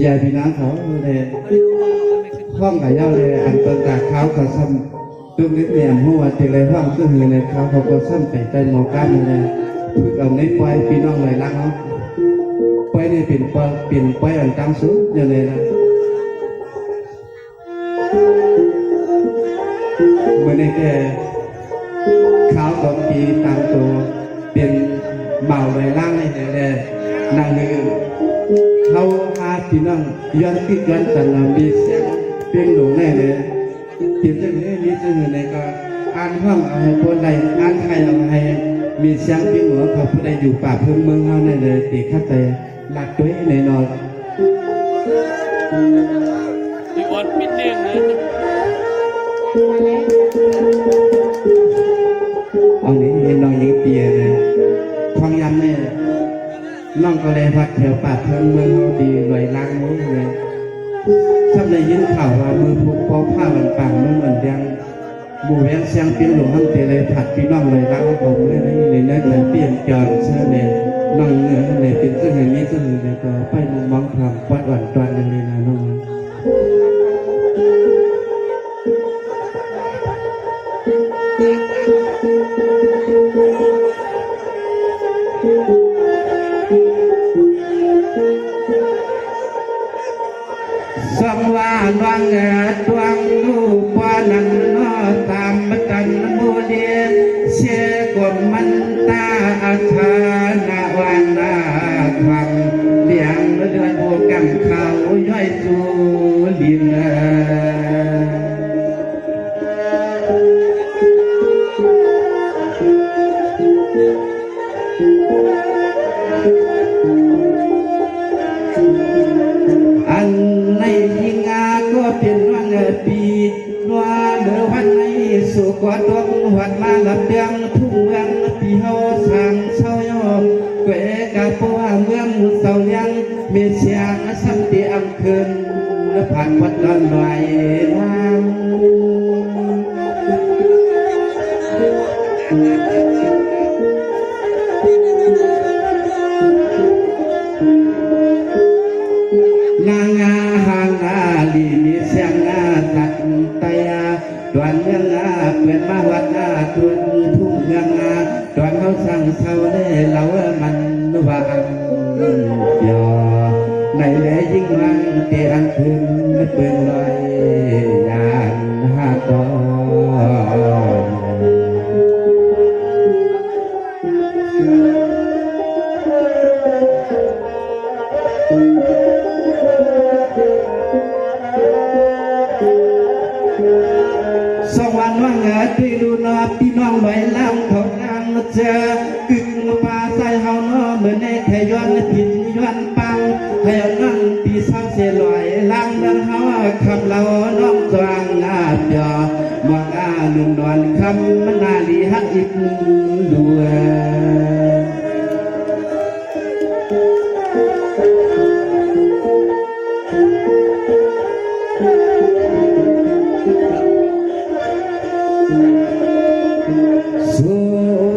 ยายพี่น้องเขาเลยห้องกับเย้าเลยอันต้นตาเขาก็ซ้ำตุ้มนิดเนี่ยหัวตีเลยห้องก็คือในเขาก็ซ้ำแต่ใจหมอก้านเลยคือเอาในปล่อยพี่น้องเลยรักเขาปล่อยนี่เป็นปล่อยอันตามสูงอย่างไรนะเมื่อในแก่เขาก็ปีตามตัวเป็นเบาเลยล่างในเลยนางนึงเขาพาพี่น้องย้อนคิดย้อนตันมีเสียงเพียงหลงแน่เลยกินเรื่องนี้มีเรื่องอะไรก็อ่านห้องเอาให้คนใดอ่านใครเอาให้มีเสียงเพียงหัวเขาผู้ใดอยู่ป่าเพิ่งเมืองเขาแน่เลยตีข้าแต่หลักตัวในนอนที่อดปิดเด้งเลยอันนี้น้องยิงเปียเลยทองยำเนี่ยน้องก็เลยพัดแถวป่าเพิ่งเมืองเขาดีรวยล้างนี้เลยถ้าได้ยินข่าวว่ามือผูกคอผ้ามันปังมันเหมือนยังบูเวียงเสียงเปลี่ยนหลงทั้งเตเลยผัดพี่น้องเลยล้างผมเลยในนั้นเลยเปลี่ยนจอนเชื่อเลยน้องเนื้อเลยเป็นเสื้ออย่างนี้เสื้อเลยก็ไปมองทำวัดหวานตวนเลยนะน้องสังวานวังดวงลูกว่านันนอตามบัตันมูเดียเชกวมันตาอาคานาวันนาควังเลี้ยงเดือนโบกังเขาย่อยจูลินอันในยิงาก็เป็นวันปีนัวเมื่อวันในสุกว่าดวงวันมาลับเดืองทุ่งเมืองปีเฮาสางเศร้ายอเกวกะปัวเมืองเศร้ายังมีเสียงสัมติอังคืนผ่านวัดดอนลอยน้นางาหางาลีมีเสียงอาตัดตายาดวนเมืองอาเปลี่ยนมาวัดอาตุนทุ่งเมืองอาดวนเขาสั่งเศร้าได้เหล่ามันวางยอในแหลยิ่งวังเตียงคืนเปื่อนลอยยานหาตอนสวรรค์ว่างตีดูนอพี่น้องลอยล่างเขานางเจอกึ่งป่าใส่เฮาเนาะเหมือนในแค่ย้อนผิดย้อนปังให้นั่งปีเศร้าเสียลอยล่างเมืองเฮาคำเราน้องจางนาเดียมองอาหนุ่มนอนคำมันนาลีฮักอีกด้วยส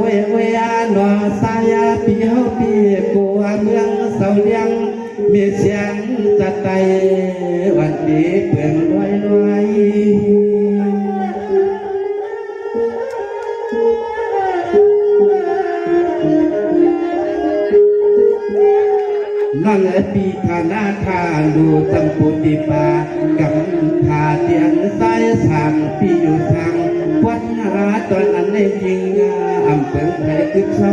วยเวียนอสายปีเฮาปีกัวเมืองเสาเลียงมีเสียงจัดไตวันดีเปลี่ยนรวยรวยนั่งปีธนาคาดูจำปุติปากำพาเตียงสายสามปีอยู่ทางวัดราตอนนั้นในยิงอำเภอไทยคือเขา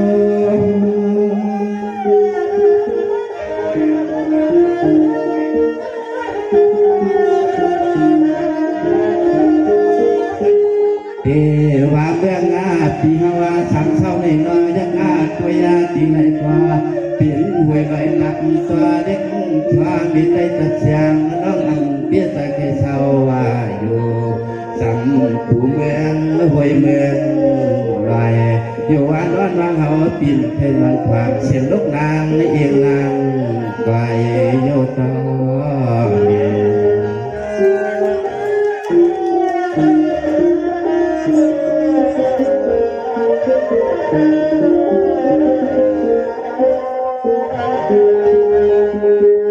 เทวาเบื้องอาปีฮาวาสังเศร้าในน้อยยังอาตัวยาตีในกว่าเปลี่ยนหวยลอยหลักตัวเด็กความมีใจตัดเสียงน้องอันเปี้ยตะเกเศร้าว่าอยู่สังผู้เมืองหวยเมืองลอยอยู่วันวันวางเขาปิ่นเพลวันความเสียงลูกนางในเอียงนางไกลโยตอ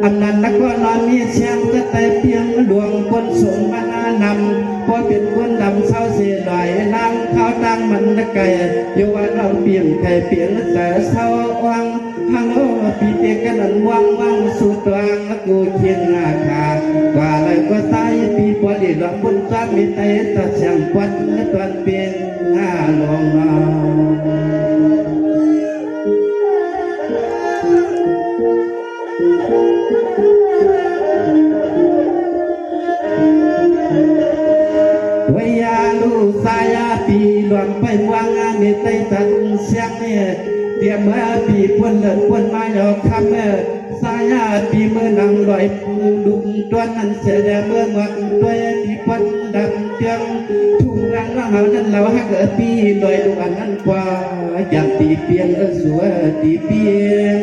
อ ำนันนักก็นอนมีเชียงก็แต่เพียงดวงคนสูงมานำพอเป็นคนดำเศร้าเสียดอยนางข้าวตังมันตะไก่อยู่วันเราเปลี่ยนไข่เปลี่ยนแต่เศร้าวังฮังโอปีเตกันนันวังวังสุดวังกูเคียงอาคากว่าไรก็ตายปีปวดหลังบนจ้ามีไตตัดเสียงปัดตัดเป็นงาลงนวิยาลูสายาปีหลวงไปวางงานในใจตัดเสียงเนี่ยเตรียมมาปีพวนเลิศพวนมาหยอกคำสายาปีเมื่อนั่งลอยดุมตัวนั้นเสียเมื่อหมดตัวปีพวนดำเตียงทุ่งรังรังเอานั้นเราหักปีลอยดูอันนั้นกว่าอย่างตีเปียงสวยตีเปียง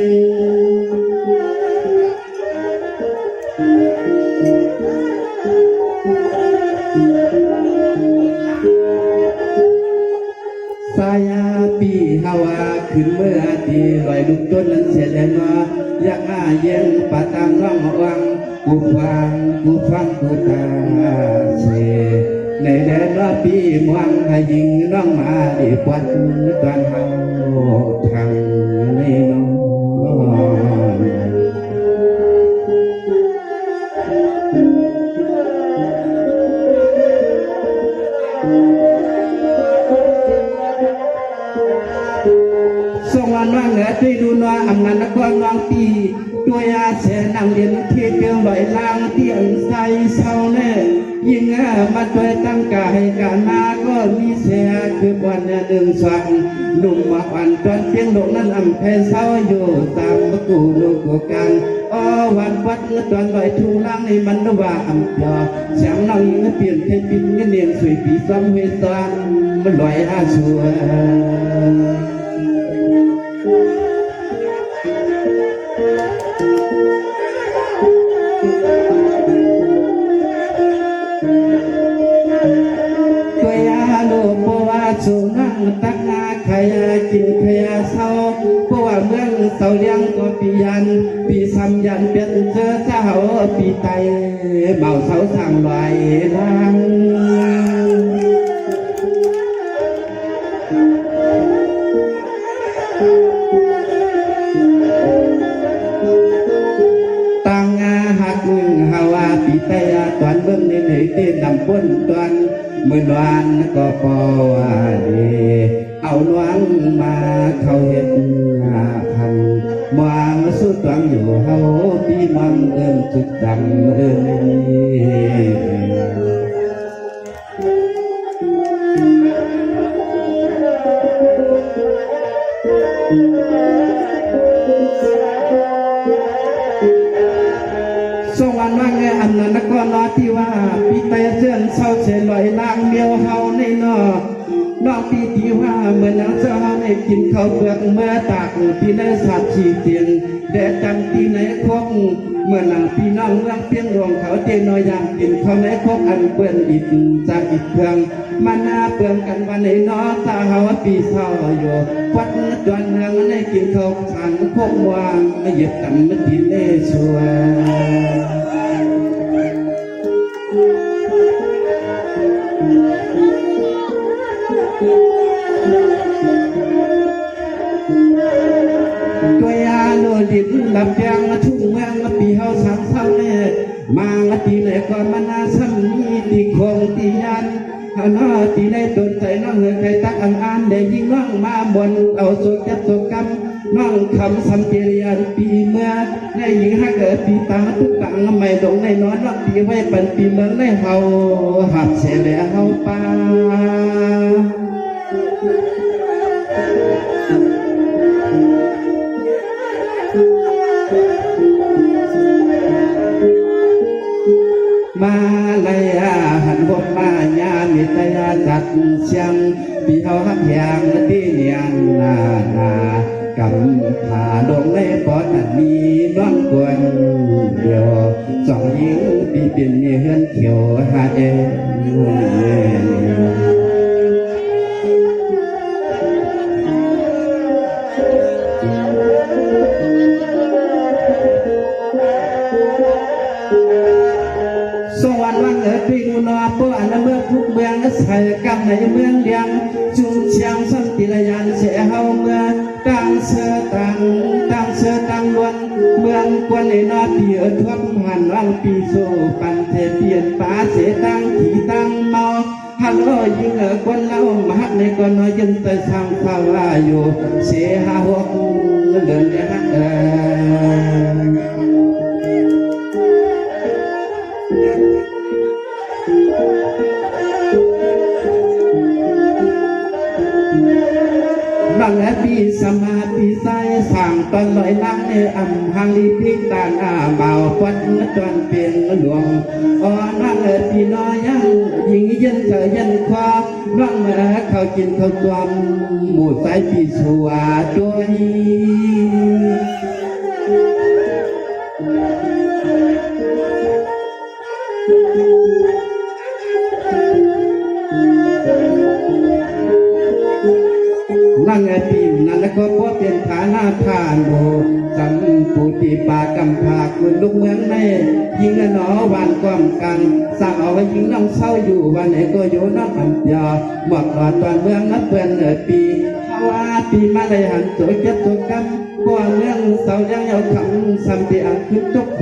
สายาปีฮาวาขึ้นเมื่อตีลอยลูกต้นนั้นเสียแล้วเนาะอยากอาเย็นปะตามน้องวังกูฟังกูตาเสในแดนว่าปีมวังให้ยิงน้องมาดีปวัดตอนเฮาทางนี้น้องส่งวันว่างเหนือที่ดูนัวอำนาจนครวังปีตัวยาเสนางเรียนที่เกลียวลอยลางเตียงใสเศร้าแน่ยิ่งมาตัวตั้งกายการนาก็มีเสียคือวันหนึ่งสังหนุ่มมาวันจนเพียงโลกนั้นอำแพเศร้าอยู่ตามมะกูลูกกันอ้อวันวัดตอนลอยทุ่งล่างในมันว่าอำยอเสียงน้องยิงเปลี่ยนให้ปินเงี้ยสวยปีซ้ำเวสันมันลอยอาชัวสูนั่งตักนาขยากินขยาเศร้าเพราะว่าเมืองเสาเลี้ยงก็ปียันปีซ้ำยันเป็นเจอเจ้าปีไตเบาเสาสั่งลอยลังตั้งหักมึงฮาวาปีไตตอนเบื้องในเหนื่อยเต้นดำป้นตอนเมื่อวานก็พอว่าดีเอาหลวงมาเข้าเห็ดพันมองสุดตังอยู่เฮาปีมังเอิญจุดจำเอิญส่งวันว่าไงอันนั้นนักก็นอที่ว่าปีเตเสื่อนเศร้าเฉยลอยลางเดียวเฮาในนอนอกปีที่ว่าเหมือนนังเจ้าเฮาในกินข้าวเปลือกเมื่อตากที่ในสัตว์ชีเตียนแดดจำที่ไหนคงเมื่อหนังพี่น้องเมืองเพียงรวงเขาเจนอยางกินข้าวในคงอันเปื้อนอิดจากอิดเครื่องมันน่าเปื้อนกันวันในนอตาเฮาปีเศร้าอยู่วัดจวนเมืองในกินข้าวขันคงวางไม่หยุดจำไม่กินได้ชัวตัวยาโลดินลำเพียงทุ่งเมืองปีเฮาสามเศร้าแน่มาตีไหนก่อนมานาซ้ำนี้ตีคงตียันฮานาตีในต้นใจน้องเหือใครตักอ่านได้ยิ่งน้องมาบนเอาสุกยับสุกกำน้องคำสัมเจริญปีเมื่อในหญิงฮักเกิดปีตาทุกตังไม่ลงในนอนรักปีไว้เป็นปีเมืองในเฮาหัดเสียแล้วเฮาป่ามาเลยหันบนมาญามิตยาจัดเชียงปีเฮาฮักยางที่เนียนนากำผ่าดงในปอดมีน้องกวนเดียวสองยิงปีเป็นเฮือนเขียวหาเอ ว่างปีงูนอป้อนเมืองทุกเมืองใส่กำในเมืองเลียงจุงเชียงสันติระยันเสียเฮาเมืองตั้งเสือตั้งล้วนเมืองกวนในนอปีทวมหันว่างปีโซปันเทเปลี่ยนป้าเสตั้งขี่ตั้งเมาฮัลโหลยิงกวนเล่ามาในก่อนน้อยยันเตยทางภาวะอยู่เสียหาหัวกูเดินเนี่ยฮะบางปีสมาปีใสสั่งตอนลอยน้ำในอำหังลีพิตานเบาฟันจวนเป็นหลวงอ่อนนั่งปีน้อยยังยิงยันเธอยันความร่างมาเขากินเขาตวมหมู่สายปีสัวด้วยนั่งปีนั่นก็เพราะเป็นฐานะทานโบสัมปูติปากำพาคุณลูกเมืองในยิงละหนอวันความกันสั่งเอาไว้ยิงน้องเศร้าอยู่วันไหนก็อยู่น้องอันยาบอกว่าตอนเมืองนับเป็นปีเขาว่าปีมาได้หันตัวเก็บตัวกำก่อนเรื่องเศร้ายังเอาคำสัมติอันคือจกโค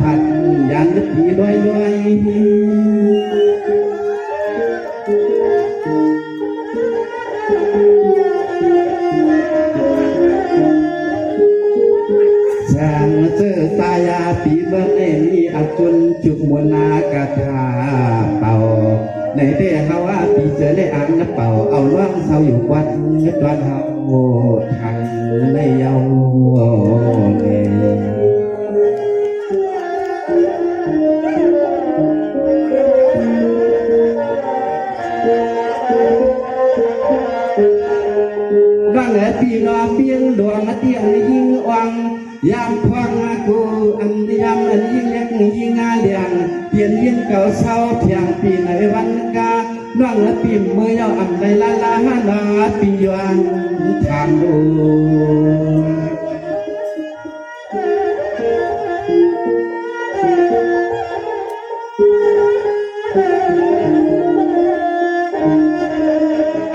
ผัดยันปีด้วยแสงเสื้อตายาปีเมื่อในมีอัจจุนจุกมวลนากาถาเป่าในเด้เขาว่าปีเจอได้อ่านเป่าเอาล่วงเศร้าอยู่วัดตอนเฮาทางในเยาเนร่างปีนอเปียงดวงเตียงยิงวังยามควังกูอันยามอันยิงเล็กยิงงาเลียงเปลี่ยนยิงเก่าเศร้าเพียงปีในวันกาน้องปีเมื่อยาอันใดลาฮานาปีวันทางดู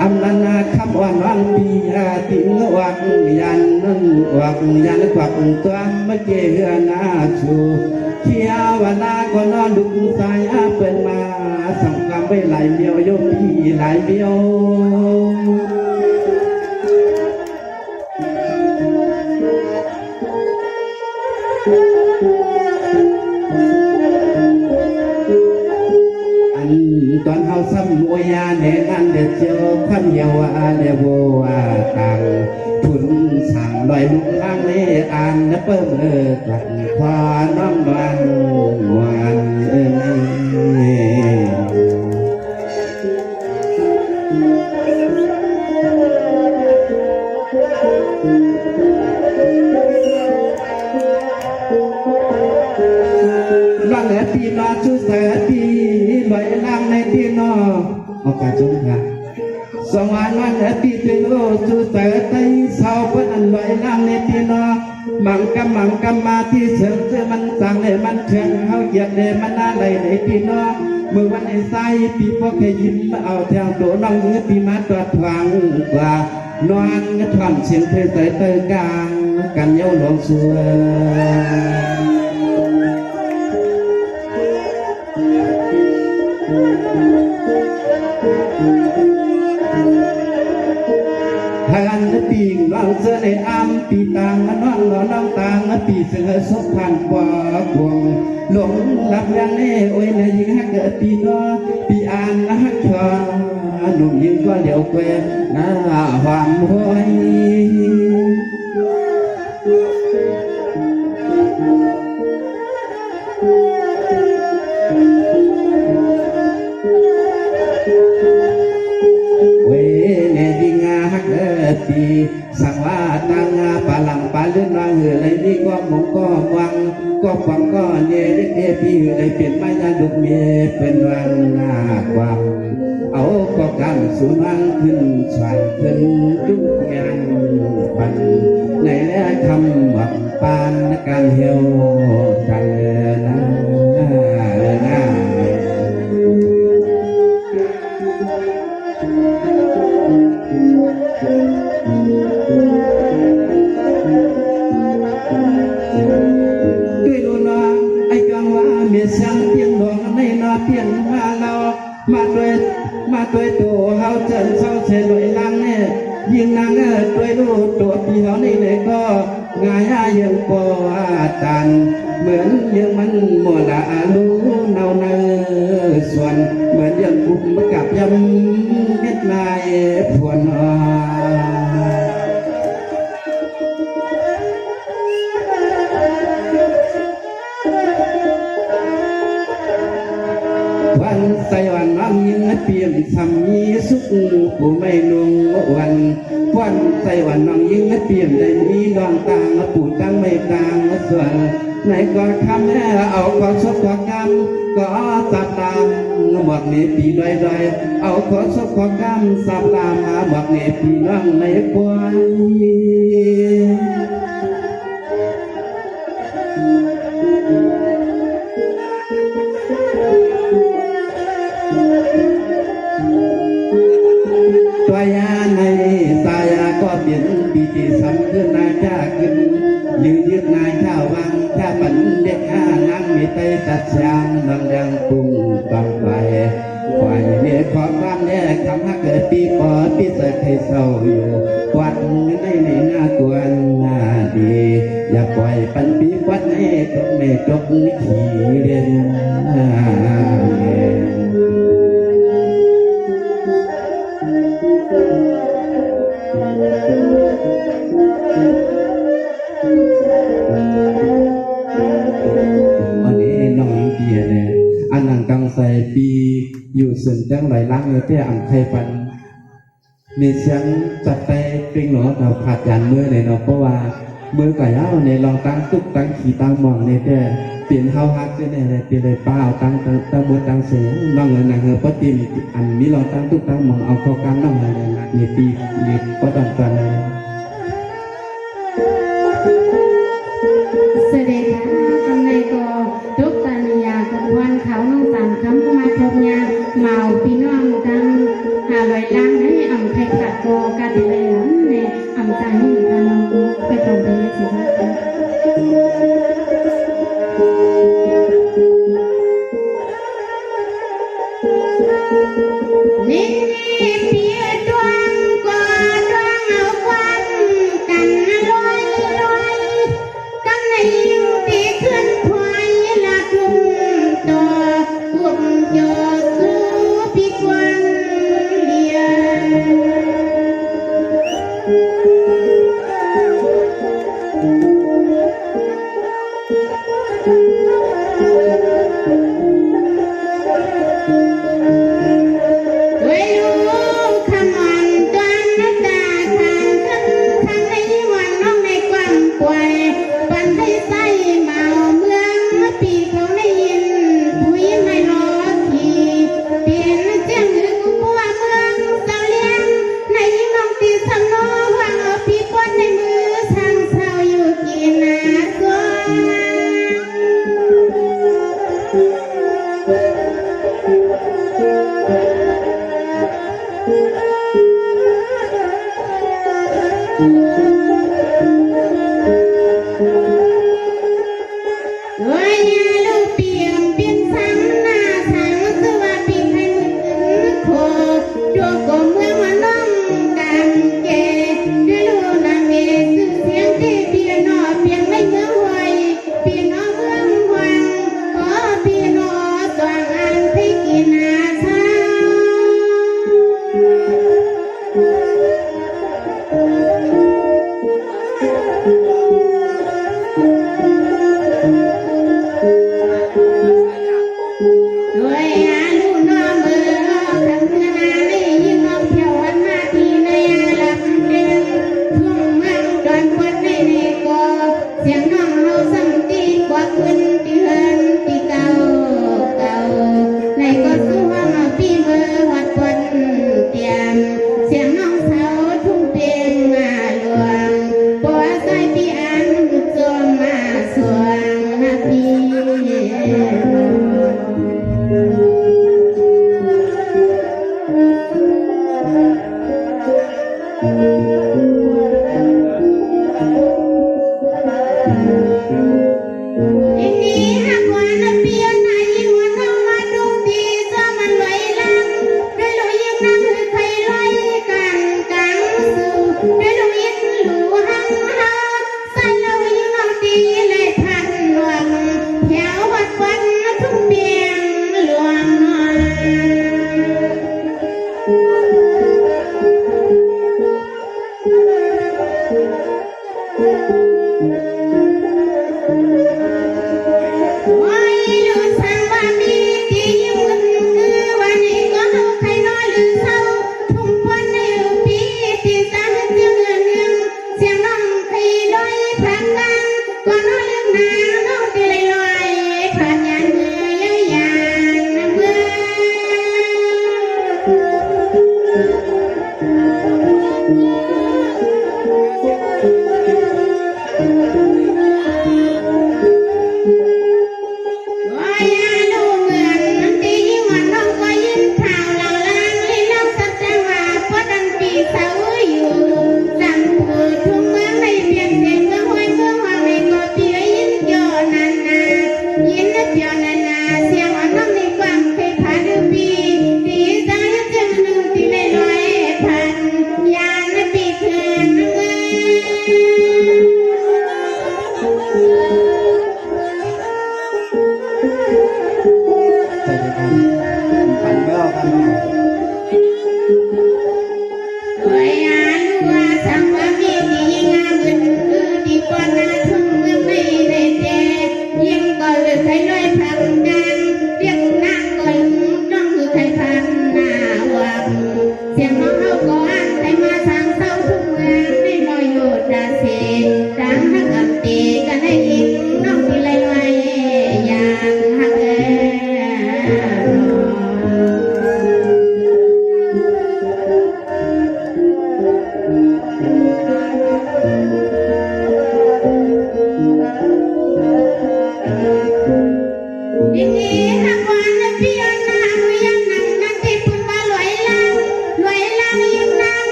อำนาจคำอ่อนวันปีติงวักยันวักยันกวักตัวเมื่อเกี่ยนาชูเขียวนาก็นอนดุสายเป็นมาสังกรรมไปหลายเดียวโยปีหลายเดียวตอนเขาซ้ำวัยาเนนันเด็ดเจียวขันเยาวเดบัวต่างทุนสั่งลอยลุกล่างเลยอ่านเปิ้มกลัดควาน้องวันวันร่างปีนอชุเสปีลอยล่างในปีนอโอกาสจุงค่ะสวรรค์วันปีเป็นโอชุเสไตเศร้าเพื่อนลอยล่างในปีนอมังกำมาที่เสริมเสื้อมันสั่งเลยมันเชิงเขาเหยียดเลยมันน่าไหลในปีนอเมื่อวันไอ้ไส้ปีพวกเคยยิ้มเอาแถวโดน้องเนื้อปีมาตัวทวงกว่านอนกระท่อนเสียงเพลงเตยเตยกลางกันเย้าหลวงสัวหันปีงน้องเสื้อในอ้ำปีต่างน้องน้องต่างปีเสือสุพรรณกว่าควงหลงหลับยังเน่โอ้ยเลยยิงฮักเกิดปีน้อปีอ่านฮักชอหนุ่มยิงก็เดี๋ยวเกวหน้าหวานห้อยปีสังวาตังปาลังปาลื่นวางเหือไรนี่ก็มองก็วังก็ฟังก็เนี่ยเด็กพี่เหือไรเปลี่ยนไม่ยาดุกเมียเป็นวันหน้าความเอาก็กันสูงวังขึ้นสวรรค์ขึ้นจุกงานปันในและคำวักปานการเหี่ยวกันนะ เพียงมาเรามาด้วยตัวเฮาเจินเศร้าเฉยลอยลังเนี่ยยิงนางด้วยลูกตัวพี่เฮานี่เลยก็งายยังปอตันเหมือนยังมันหมดละลูเนาเนส่วนเหมือนยังกุมกับยำเม็ดนายพวนวันใส่วันน้ำยิงเปลี่ยนทำมีสุขผู้ไม่ลงวันวันใส่วันน้องยิงเปลี่ยนได้มีดองตางปู่ตั้งไม่ตางส่วนในก็คำแม่เอาความชอบความกรรมก็สับตามหมดในปีใดๆเอาความชอบความกรรมสับตามหาหมดในปีน้องในปวยตัวยาในสายาก็เปลี่ยนปีที่ซ้ำขึ้นนาจ้าขึ้นยืดนายข้าววังข้าปันเด็กข้านั่งมีไตตัดยางดังดังปุ้งตังไปเนี่ยขอความเนี่ยคำฮักเกิดปีปอปีเสกให้เศร้าอยู่วัดในหน้าตัวหน้าดีอย่าปล่อยปันปีวัดให้ตกไม่ตกขี่เรียนวันนี้น้องเบียร์เนี่ยอันนั้นกังใส่ปีอยู่ส่วนจังไหลล้างเตี้ยอ่ำไทยปันมีเสียงจัดไปเป็นหนอเราขาดยานมือเลยเนาะเพราะว่ามือก่อยเอาในลองตั้งตุ๊กตั้งขี่ตั้งมองในแต่เปลี่ยนเฮาฮักจะเนี่ยอะไรเปลี่ยนเลยป้าเอาตั้งมือตั้งเสียงน้องเงินนางเงือปติมอันนี้ลองตั้งตุ๊กตั้งมองเอาเข้ากลางน้องเงินนะในปีนี้ก็ดังกันเลยเสด็จกำในก็ทุกปัญญากับวันเขาน้องตามคำมาทบยาเมาพี่น้องกันหาลอยล้างให้อ่ำไทยขัดโกกาติเลยในอ่ำใจให้กันน้องไปตรงไปเลยสิคะนี่เพียดวงกว่าดวงเอาควันกันลอยกันในยิ่งที่ขึ้นพวยละทุ่มต่อกุมโยสูพิกวันเดียด้วยลูกขมันตันน้ำตาทางขึ้นทางในวันน้องในความป่วยปันให้ใส่เมาเมืองปีเขาได้ยินผู้ยิ้มให้รอขี่เปลี่ยนเจียงหรือกูว่าเมืองเสาเลี้ยงในยิ่งน้องตีสำโนวางเอาปีปนในมือทางเศร้าอยู่กินนาตัว Ôi nhà lưu biển biên sáng na sáng sư và biển hay mực khổ chùa cổ mưa mà nông đàn kề đưa lưu nàng nghề sự tiếng tê biển nọ biển mấy mưa hoài biển nọ mưa hoàng có biển nọ toàn an thấy kỳ nà sao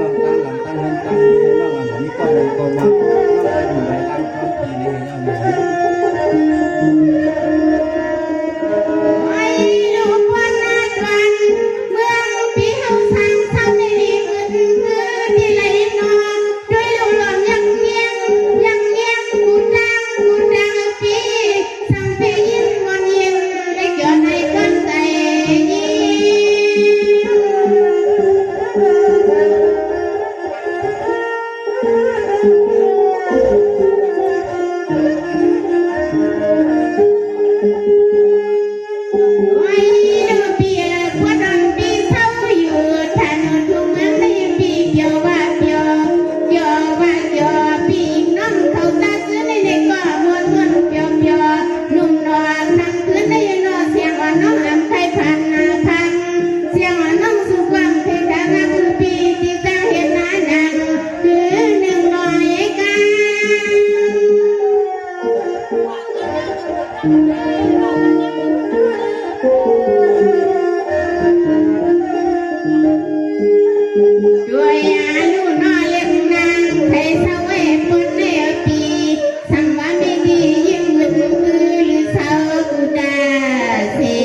ลำตั้งลำตั้งลำตั้งนี่น้องอันนี้ก็ยังก็มาน้องไปดูใบลำต้นปีนี้ยังไง ไว้ลูกวันนาดวันเมืองปีเฮาสร้างเท่าในดีเงินที่ไหลนองด้วยลูกหลอมยังเงียงกูดังปีสั่งเพยินวันเย็นได้เกิดในกันใจยิ่ไว้ลูกปีกว่าดอนปีเศร้าอยู่ถนนทุ่งเมืองได้ปีเกี่ยวว่าเกี่ยวปีน้องเขาตาซื้อในเด็กก็มวนเปียวนุ่มนอนทั้งคืนได้ยินเสียงอ่อนน้องอำไทยพันเสียงอ่อนน้องสุกวางเพลงดังคือปีที่จะเห็นหน้าหนังคือหนึ่งร้อยกัน ด้วยอายุน้อยเล็กนางไทยสะเวปนเนปีสังวาไม่ดียิ่งมึนคือหรือเศร้ากูดาเสี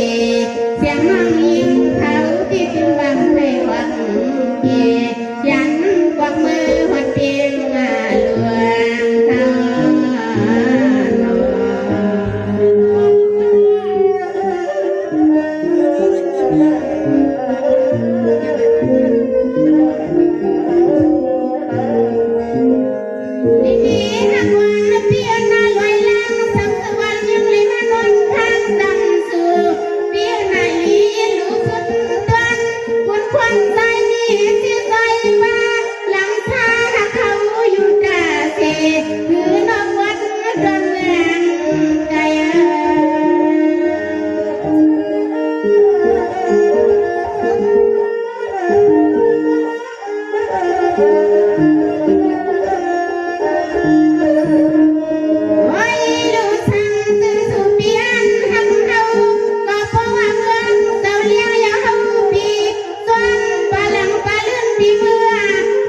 ยงน้องยิ่งเขาที่จึงวังให้หวังเกียยันกวักมือหัดเพียงลวงเขานนี่นักวันเพียงนาลอยลังสังสวรรค์ยังเลยมานอนข้างดังสู่เพียงนาลีรู้สุดตันคนควันใจนี่ที่ใจมาหลังคาเขาอยู่ตาเสคือนอกวัดดอนเมืองใจ ไว้ลูกสั่งซื้อสุเปียนทำเฮาก็เพราะว่าเมืองเจ้าเลี้ยงอย่าเฮาปีส่วนปลาหลังปลาลื่นปีเมื่อ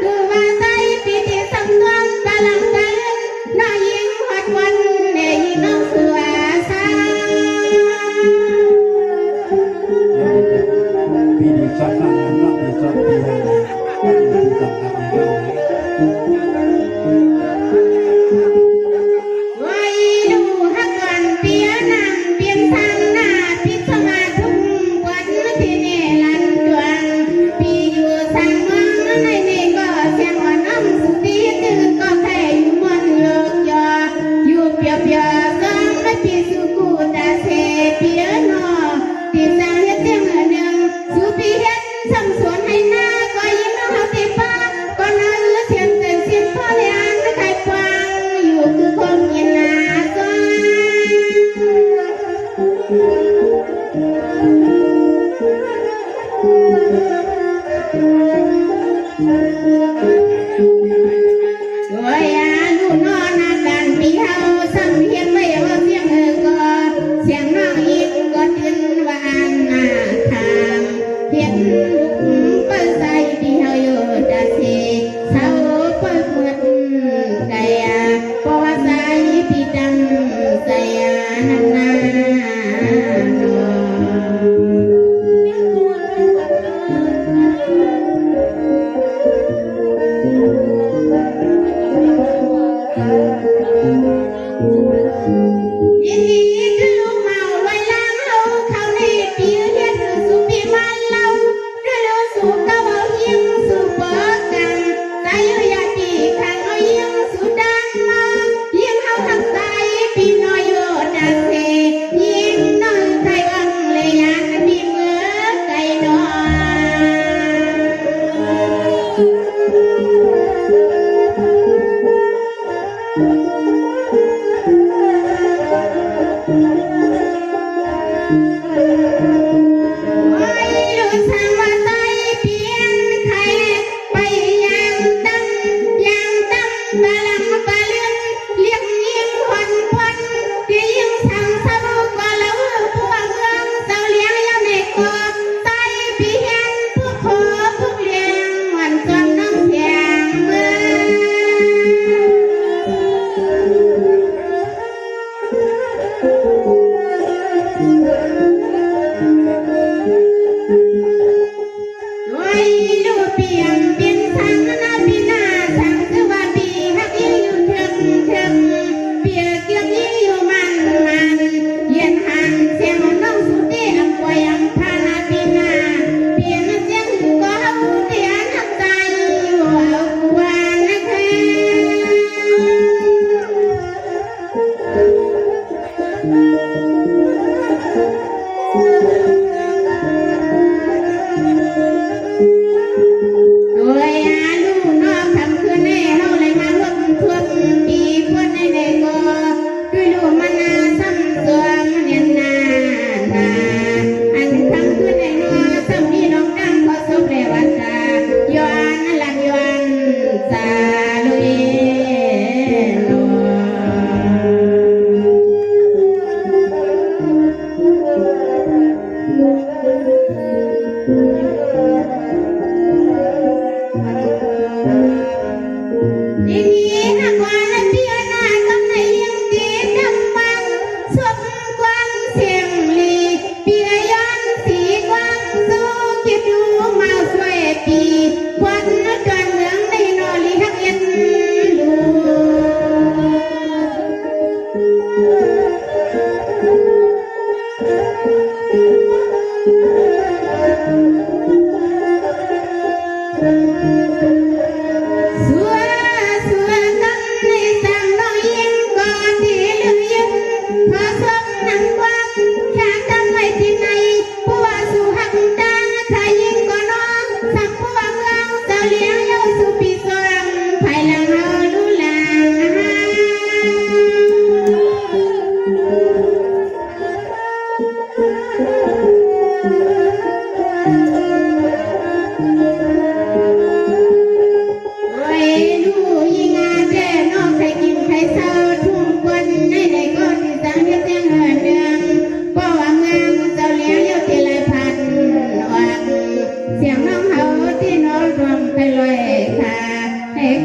คือว่าใจปีที่สำนวนปลาหลังปลาลื่นน้ายิงหอดวันเนยน้องสัวสา ปีนี้สอนน้องน้องปีสอนปีนั้นปีสองกันนี่ก็ ไว้ดูฮักวันเปียนังเปลี่ยนทางหน้าพิศมาทุกวันที่เนลันจวนปีอยู่สั่งมังในนี่ก็เสียงอ่อนน้ำสุตีตื่นก็แค่อยู่มันโยกยออยู่เปียก็ไม่ปีสุกูตาเสเปียนอที่สั่งเฮ็ดเสียงหนึ่งสุปีเฮ็ดทำสวนให้หน้าก็ยิ้มน้องตีป้าก็น่าเลือเสียงเต็มเสียงพ่อเลี้ยงใครฟังอยู่คือคนยินนาซ้อนด้วยอายุน้อยนาการปีเฮาซ้ำเฮียนไม่ว่าเสียงก็เสียงน้องอีกก็ตื่นว่าหน้าทางเพียนลุกเปิ้ลใส่ปีเฮาอยู่ตาเสเศร้าเปิ้ลเหมือนไก่เพราะว่าใส่ปีดำใส่น้ำหน้าหนยินดีคือลูกเมาลอยล้างเฮาเขาในปีเฮ็ดสุปีมันเล่าด้วยลูกสู่กะเบาเฮียงสู่เปิดกันใจอยู่ยาตีข้างเอาเฮียงสู่ดันมาเฮียงเฮาทักใจปีน้อยอยู่ดักเสเฮียงน้อยไทยวังเลยยานปีเมื่อไก่น้อย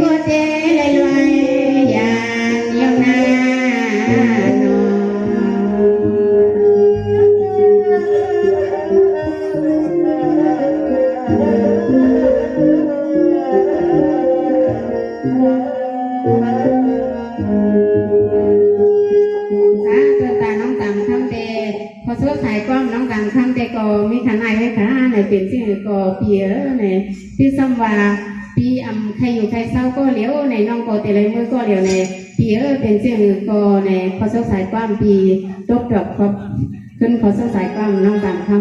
ก็เจเลยลอยอย่างเดียวนาโนพอช่วยขายกล้องน้องดังคำแต่ก็มีขนาดไว้ค่ะในเป็นสิ่งก็เปียในที่ซ้ำว่าปีใครอยู่ใครเศร้าก็เหลียวในน้องก็แต่เลยมือก็เหลียวในเปียเป็นสิ่งก็ในพอช่วยขายกล้องปีตกดอกครับขึ้นพอช่วยขายกล้องน้องดังคำ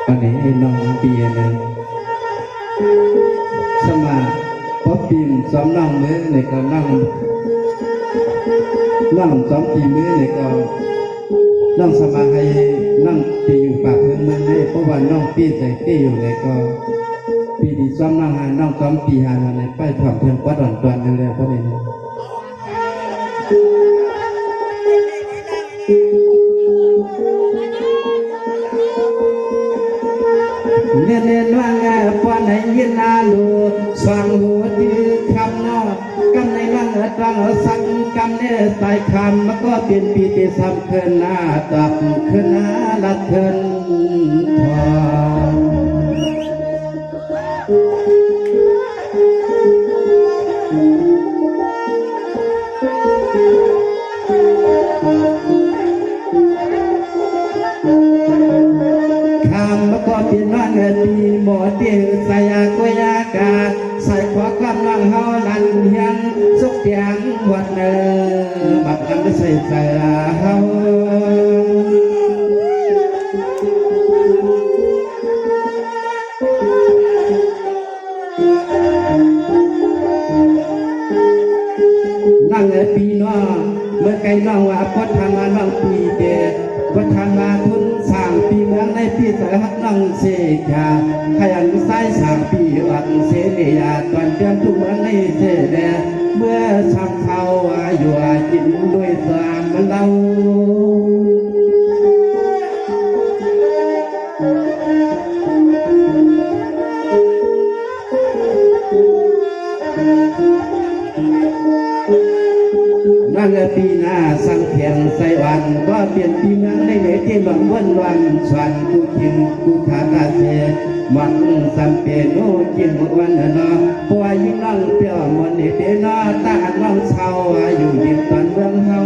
อันนี้น้องเปียนะสมาพบปีมซ้อมน้องมือในก็นั่งซ้อมปีมือในก็นั่งสมาให้นั่งตีอยู่ปากเพื่อนเมืองให้เพราะว่าน้องปีใส่เกี้อยู่ในก็ปีที่ซ้อมนั่งหาน้องซ้อมปีหาวันในป้ายถ่อมเพียงกว่าดอนตวนเร็วๆเพราะนี่นะเน้นว่างปอนให้ยินนาลูสว่างหัวดีคำนอกกำในว่างตั้งสังกำเนื้อใส่คำมันก็เป็นปีที่ซ้ำขึ้นหน้าตับขึ้นหน้าลัดขึ้นทองก็เป็นวันดีหมอเดียวใส่กุยากาใส่ขวากำลังเฮาลันเฮียงสุกเตียงวันบัดกันไม่ใส่ใส่เฮานั่งปีน้องเมื่อไก่น้องว่าพดทางมาน้องปีเด็ดพดทางมาทุนสร้างปีเมืองในปีสายฮักน้องเสียาให้อันใส่สามปีอันเสียตอนเดือนทุกเมืองในเสียเมื่อช้ำเขาอยู่กินด้วยสามมันเรานั่งปีหน้าสังเทียนใส่วันก็เปลี่ยนปีเมืองในเหนือที่หลงวันวันสวนกูกินกูขาดเสียมันสัมเปโนกินวันนอปวยิ่งน้องเปียวมันนี่เดนอตาน้องเศร้าอยู่ดินตอนเมืองเฮา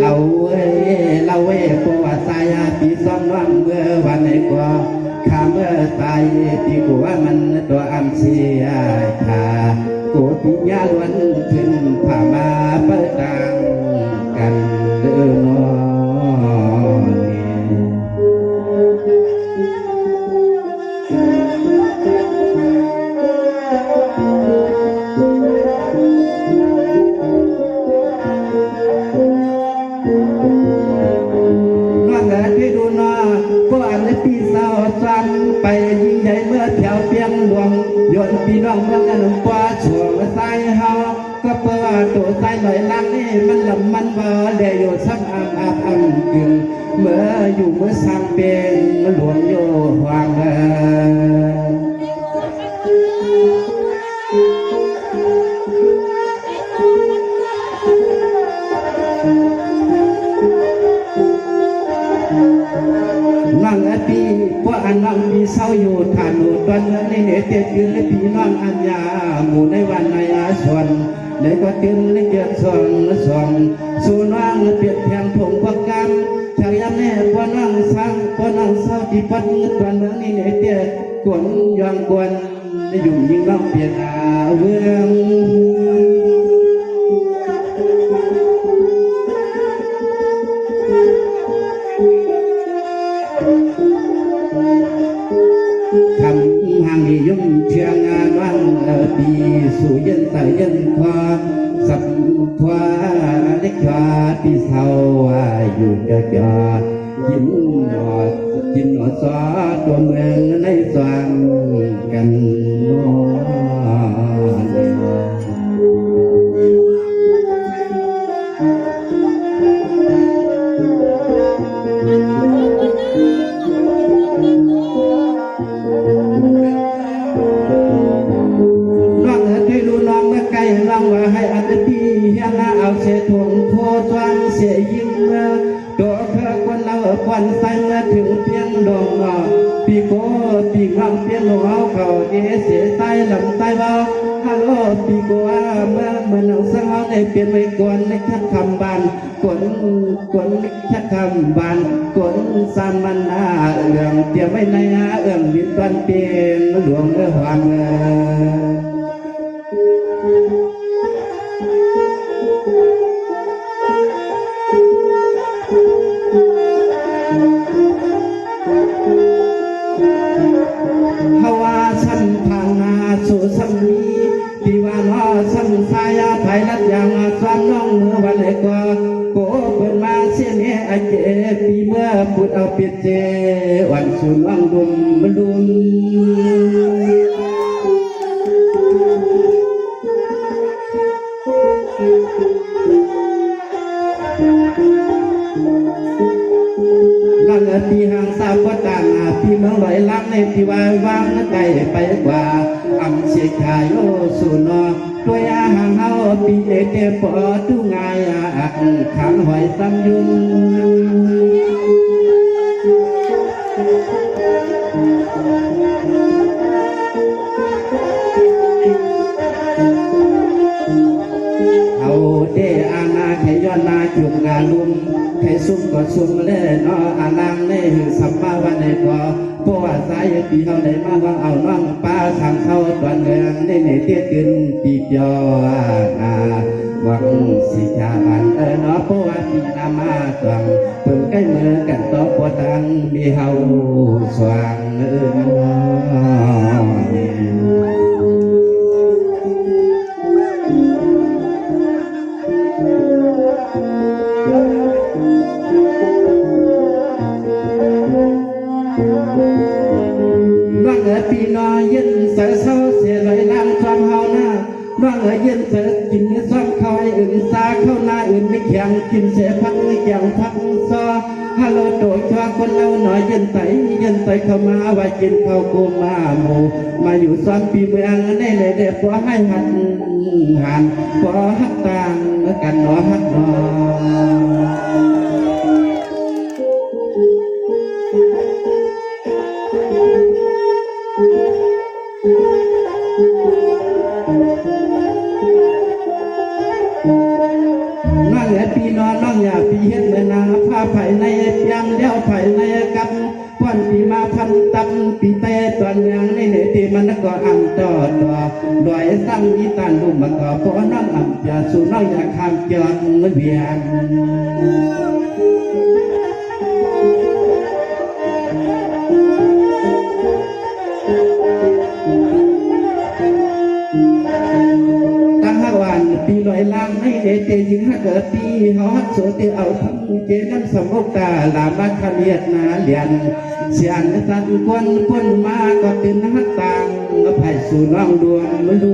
เราเว้ปวดตายปีซ้อมน้องเมื่อวันไหนก็ข้าเมื่อตายปีกูว่ามันตัวอันเสียขากูปีญาล้วนขึ้นผ่ามาเปิดดังกันเดินนอนไปยิ่งใหญ่เมื่อแถวเปียงหลวงยนพี่น้องเมืองนั้นกว่าช่วงสายเฮาก็เปิดตัวสายลอยลังนี่มันลำมันบ่ได้อยู่ซ้ำอาบกึ่งเมื่ออยู่เมื่อสร้างเป็นหลวงโยหวางนั่งปีพวกอันนั่งมีเศร้าอยู่ฐานหนูตอนเมื่อในเหตุยืนและปีน้องอัญญาหมู่ในวันในอาชวนในก็ตื่นในเกียรติส่องสู่น้องเปลี่ยนแทงผงพักกันชายยามแน่พวกนั่งสร้างพวกนั่งเศร้าที่พัดตอนเมื่อในเหตุกวนย้อนกวนในอยู่ยิ่งร้องเปลี่ยนเวืองคำห่างยุ่งเชียงงานวันปีสู่ยันใส่ยันควาสับควาเล็กควาปีเศร้าอยู่เดือดกินหอดซอตัวเมืองในสว่างกันนอน วันใส่เมื่อถึงเพียงดองปีโกปีงังเพียงหัวเขาเดเสียใส่ลำใส่บ่ฮัลโหลปีโกเมื่อเอาสังเอาได้เปลี่ยนไว้ก่อนในชัดคำบานกวนชัดคำบานกวนสามมันนาเอื้องเตรียมไว้ในเอื้องบินตอนเปลี่ยนหลวงเอื้อหวังฮาวาสันทางนาสู่สัมมีที่ว่าน้อสัมสายาไทยรัดยังสวามน้องเมื่อวันไหนก็โกเปิดมาเสียเนี่ยไอเจปีเมื่อพูดเอาเปียเจวันสุนวังดุมบลุนนั่งตีหางสาบต่างปีเมืองลอยลักในที่ว่าวางใจไปกว่าอำเสียขายโอสุนอตัวอาหางเฮาปีเอเตปอตุงายขังหอยซ้ำยุนเอาเดอาณาไขย้อนนาจุกงาลุมไขซุ่มก็ซุ่มเล่นออาลังในสัมมาวันในก็เพราะว่าสายปีเฮาได้มาว่าเอาน้องป้าทางเข้าตอนเรืองในเตี้ยกินปีเดียวหวังสิจาบันเนาะเพราะว่าปีนามาตังเพิ่งใกล้มือกันต่อปวดังมีเฮาสว่างน้องปีน้อยยืนเสือเศร้าเสียไหลน้ำความเฮาหน้าน้องยืนเสือกินเนื้อซ้อมเขาให้อื่นซาเข้าหน้าอื่นไม่แข็งกินเสียพักไม่แข็งพักซอฮัลโหลโดดชอคนเล่าหน่อยยืนใส่เข้ามาว่ากินข้าวกูมาหมูมาอยู่ซ้อมปีเมืองได้เลยเด็กพอให้หันพอหักต่างกันหนอหักหนอน้องปีนอนน้องอย่าปีเฮ็ดเหมือนนางผ้าไผ่ในยังเลี้ยวไผ่ในกับพ่อนปีมาพันตับปีเตะตอนยังในเหนือตีมันก็อ่ำต่อดอยซ้ำอีตันลุมมันก็พอน้องอ่ำอย่าสู่น้องอย่าข้ามเกิดเวียนปีลอยล่างให้เดเจยิงฮักเกิดปีเขาฮักโสติเอาทั้งเจน้ำสมกตาลามาขเมียดนาเลียนเสียนสันคนมาก็เป็นฮักต่างไผ่สู่น้องดวงมันดู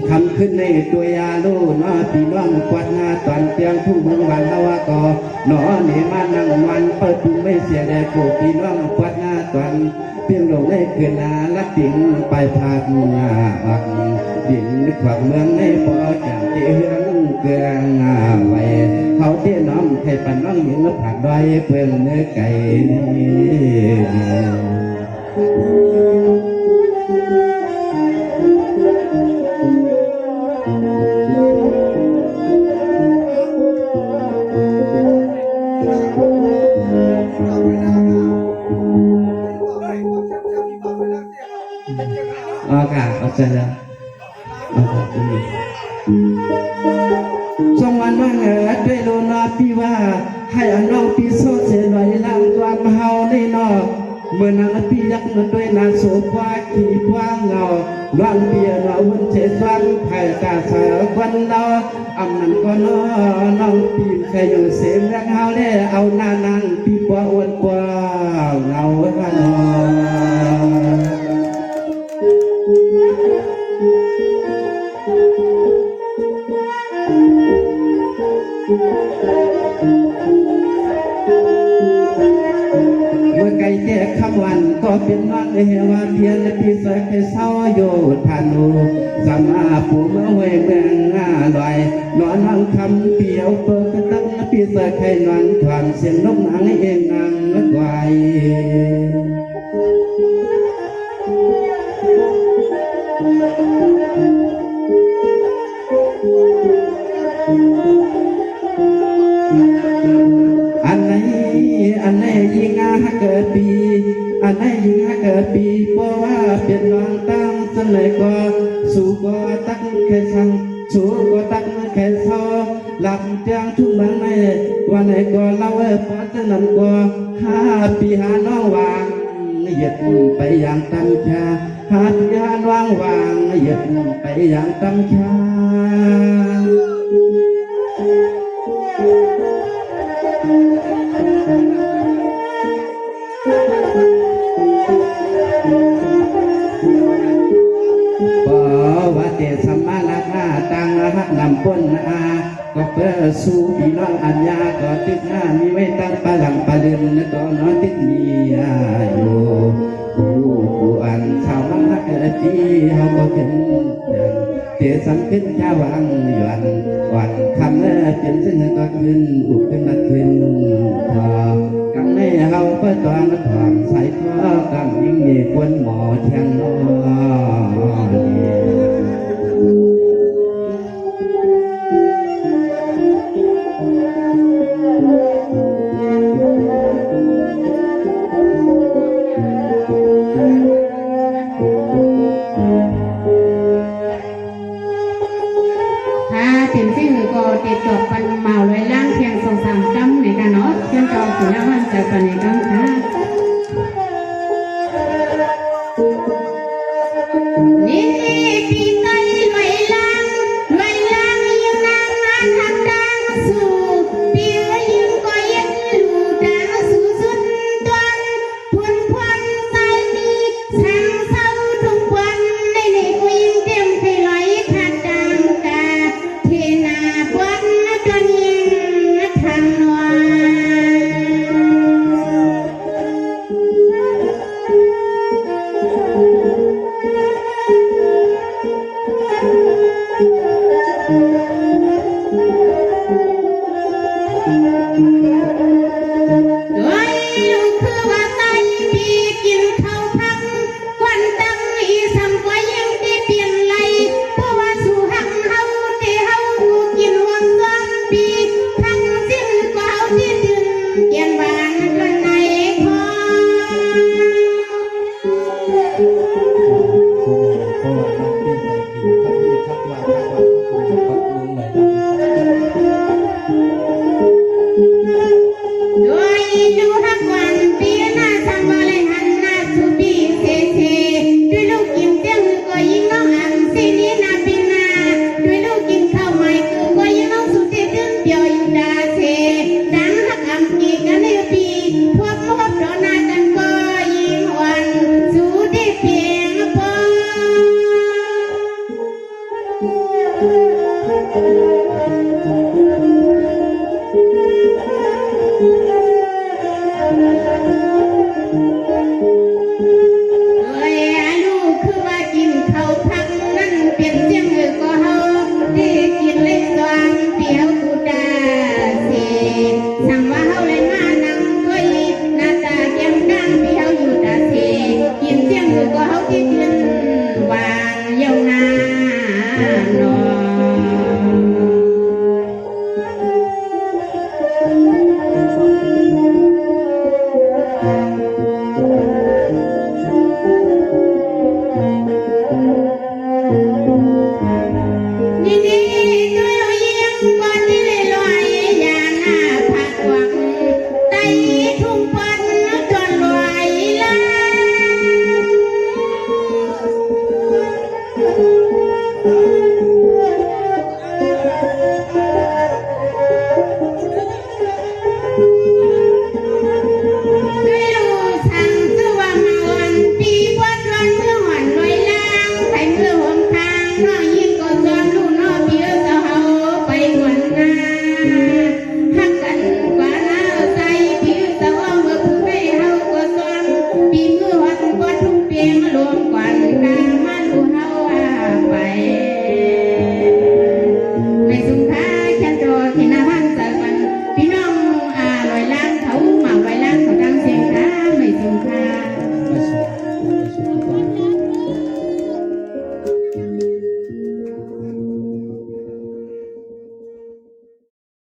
คำขึ้นในตัวยาลูน้อพี่น้องกวาดงาตอนเตียงทุ่งเมืองวันละว่าก็หนอเหนมานั่งวันเปิดทุ่งไม่เสียแดดโผพี่น้องกวาดงาตอนเพียงลงในคืนนาลักดิ่งไปพาดงาบักดิ่งขวักเมืองในปอจากเฮืองเกลืองไว้เขาเตี้ยน้องใครปันน้องยิงผักดอยเปลืองเนื้อไก่เอาใจแล้วสองวันว่าเงยด้วยโลนาปีว่าให้อันน้องปีโซเสลอยล่างความเฮาในนอกเมื่อนางปียักษ์นั้นด้วยนางโสภาขี่กว้างเงาล้างเบียร์เราวันเชสวันไผ่กาสาววันเราอำนั้นก็น้องปีแค่อยู่เสียงรักเฮาได้เอาหน้านางปีกว่าอ้วนกว่าเงาฮานอเมื่อไก่แจกคำวันก็ปี เป็นวันเหวาเทียนพี่สายเคยเศร้าโยธานุสามาผู้เมื่อเวเมืองง่าลอยนอนนั่งคำเปียวเปิดกระตั้งพี่สายเคยนอนถอนเสียงนกนางเองนางนักไวอันไหนยิงอาเกิดปีอันไหนยิงอาเกิดปีเพราะว่าเป็นวางตั้งสมัยก่อนสู่ก็ตักแค่สั่งสู่ก็ตักแค่ซอหลับเตียงทุกเมืองในวันไหนก็เล่าพอจะนำก็5 ปีหาน้องวางเหยียดไปอย่างตั้งชาปีหาน้องวางเหยียดไปอย่างตั้งชาว่าเดชสมานาคาตังหักนำพ้นอาก็เพื่อสู้พี่น้องอัญญาก็ติดหน้ามีไว้ตั้งปะหลังปะเดินก็น้อยติดมีอายุผู้อันชาวมังหักจีเฮาก็เป็นเดชสังขึ้นชาวังหย่อนวันคำเป็นซึ่งก็ขึ้นอุบขึ้นมาขึ้นพอกังในเฮาเพื่อตอนถอมใส่ข้อกำยิ่งมีควรหมอเทียงน้อถ้าเป็นสิ่งก็ติดต่อ